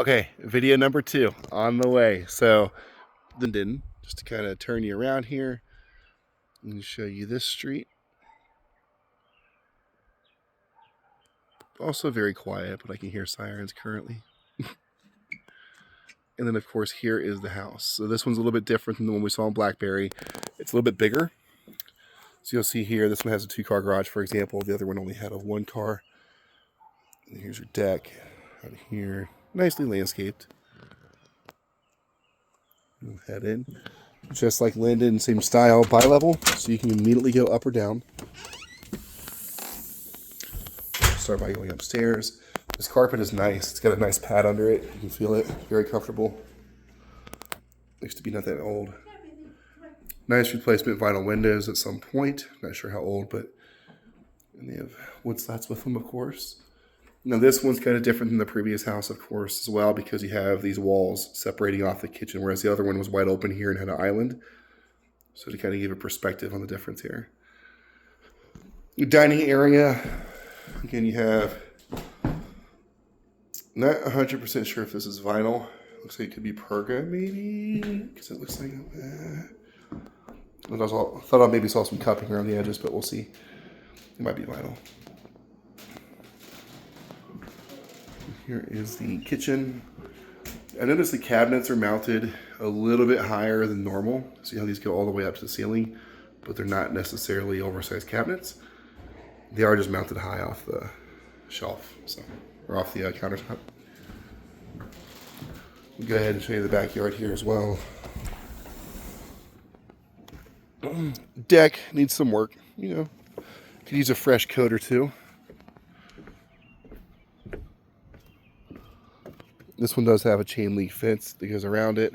Okay, video number 2 on the way. So, Linden, just to kind of turn you around here and show you this street. Also very quiet, but I can hear sirens currently. And then, of course, here is the house. So this one's a little bit different than the one we saw in Blackberry. It's a little bit bigger. So you'll see here, this one has a 2-car garage, for example. The other one only had a 1-car. And here's your deck out here. Nicely landscaped. We'll head in. Just like Linden, same style, bi-level, so you can immediately go up or down. Start by going upstairs. This carpet is nice. It's got a nice pad under it. You can feel it. Very comfortable. Looks to be not that old. Nice replacement vinyl windows at some point. Not sure how old, but and they have wood slats with them, of course. Now this one's kind of different than the previous house, of course, as well, because you have these walls separating off the kitchen, whereas the other one was wide open here and had an island. So to kind of give a perspective on the difference here. Your dining area, again, you have, not 100% sure if this is vinyl. Looks like it could be perga, maybe, because it looks like, I thought I maybe saw some cupping around the edges, but we'll see. It might be vinyl. Here is the kitchen. I noticed the cabinets are mounted a little bit higher than normal. See how these go all the way up to the ceiling, but they're not necessarily oversized cabinets. They are just mounted high off the shelf, so, or off the countertop. We'll go ahead and show you the backyard here as well. Deck needs some work, you know. Could use a fresh coat or two. This one does have a chain link fence that goes around it.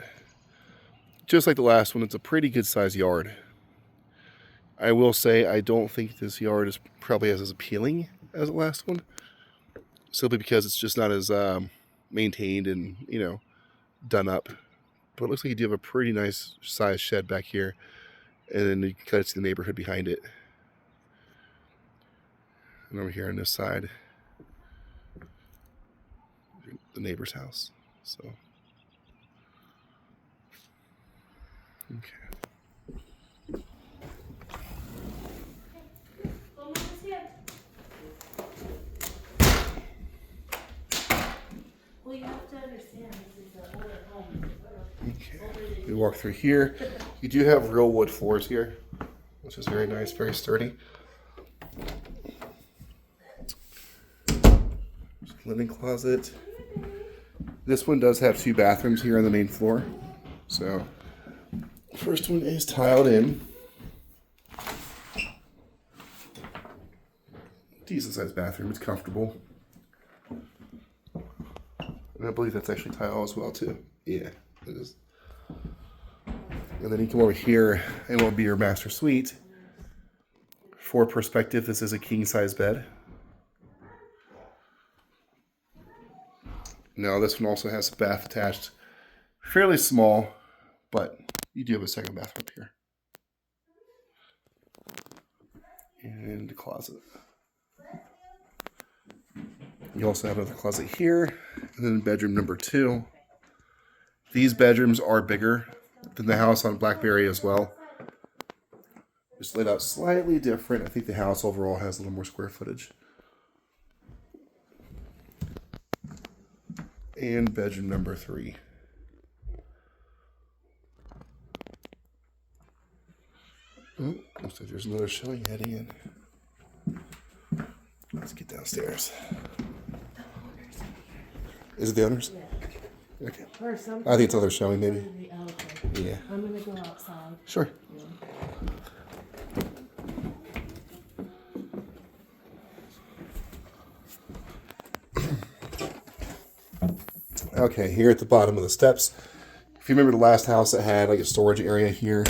Just like the last one, it's a pretty good sized yard. I will say I don't think this yard is probably as appealing as the last one. Simply because it's just not as maintained and, you know, done up. But it looks like you do have a pretty nice sized shed back here. And then you can kind of see the neighborhood behind it. And over here on this side, the neighbor's house. So, okay. Well, you have to understand this is an older home. Okay. We walk through here. You do have real wood floors here, which is very nice, very sturdy. Linen closet. This one does have 2 bathrooms here on the main floor. So, first one is tiled in. Decent sized bathroom. It's comfortable. And I believe that's actually tile as well too. Yeah, it is. And then you come over here and will be your master suite. For perspective, this is a king size bed. Now this one also has a bath attached. Fairly small, but you do have a second bathroom up here. And a closet. You also have another closet here, and then bedroom number 2. These bedrooms are bigger than the house on Blackberry as well. Just laid out slightly different. I think the house overall has a little more square footage. And bedroom number 3. Oh, looks like there's another showing heading in. Let's get downstairs. Is it the owners? Yeah. Okay. Or some. I think it's other showing, maybe. Okay. Yeah. I'm gonna go outside. Sure. Okay, here at the bottom of the steps. If you remember the last house that had like a storage area here,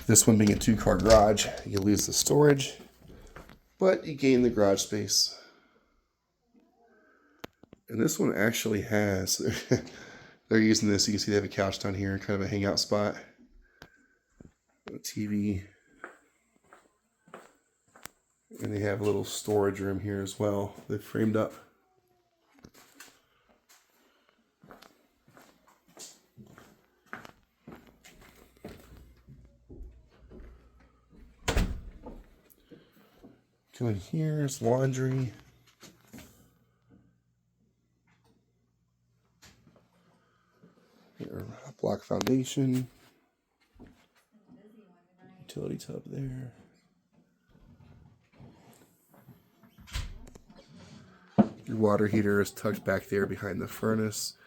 this one being a 2-car garage, you lose the storage, but you gain the garage space. And this one actually has, they're using this, you can see they have a couch down here, kind of a hangout spot, a TV, and they have a little storage room here as well. They've framed up. Go in here, it's laundry. Here, block foundation. Utility tub there. Your water heater is tucked back there behind the furnace.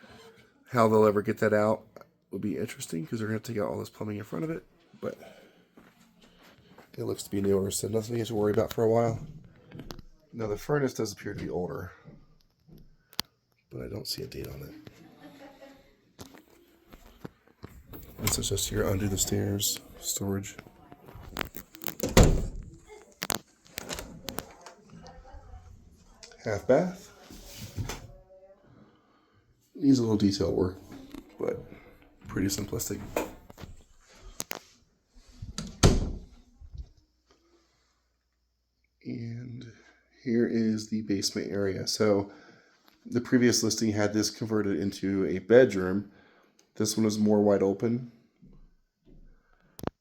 How they'll ever get that out will be interesting because they're going to take out all this plumbing in front of it. But it looks to be newer, so nothing you have to worry about for a while. Now the furnace does appear to be older, but I don't see a date on it. This is just here under the stairs storage. Half bath. Needs a little detail work, but pretty simplistic. And here is the basement area. So the previous listing had this converted into a bedroom. This one is more wide open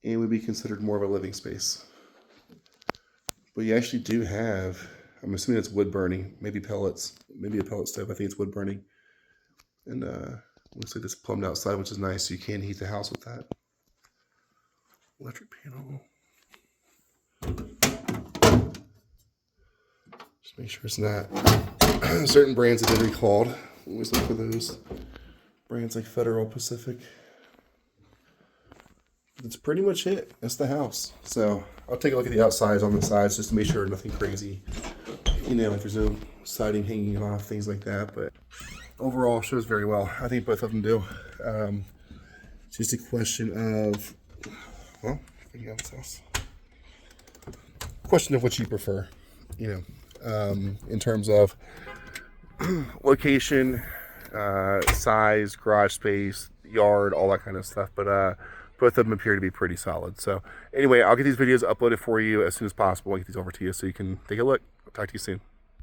and would be considered more of a living space. But you actually do have, I'm assuming it's wood burning, maybe pellets, maybe a pellet stove. I think it's wood burning. And looks like it's plumbed outside, which is nice. So you can heat the house with that. Electric panel. Just make sure it's not. Certain brands have been recalled. Always look for those. Brands like Federal, Pacific. That's pretty much it. That's the house. So I'll take a look at the outsides on the sides just to make sure nothing crazy. You know, like there's no siding hanging off, things like that. But overall, shows very well. I think both of them do. It's just a question of, well, question of what you prefer. You know, in terms of location, size, garage space, yard, all that kind of stuff. But both of them appear to be pretty solid. So anyway, I'll get these videos uploaded for you as soon as possible. I'll get these over to you so you can take a look. I'll talk to you soon.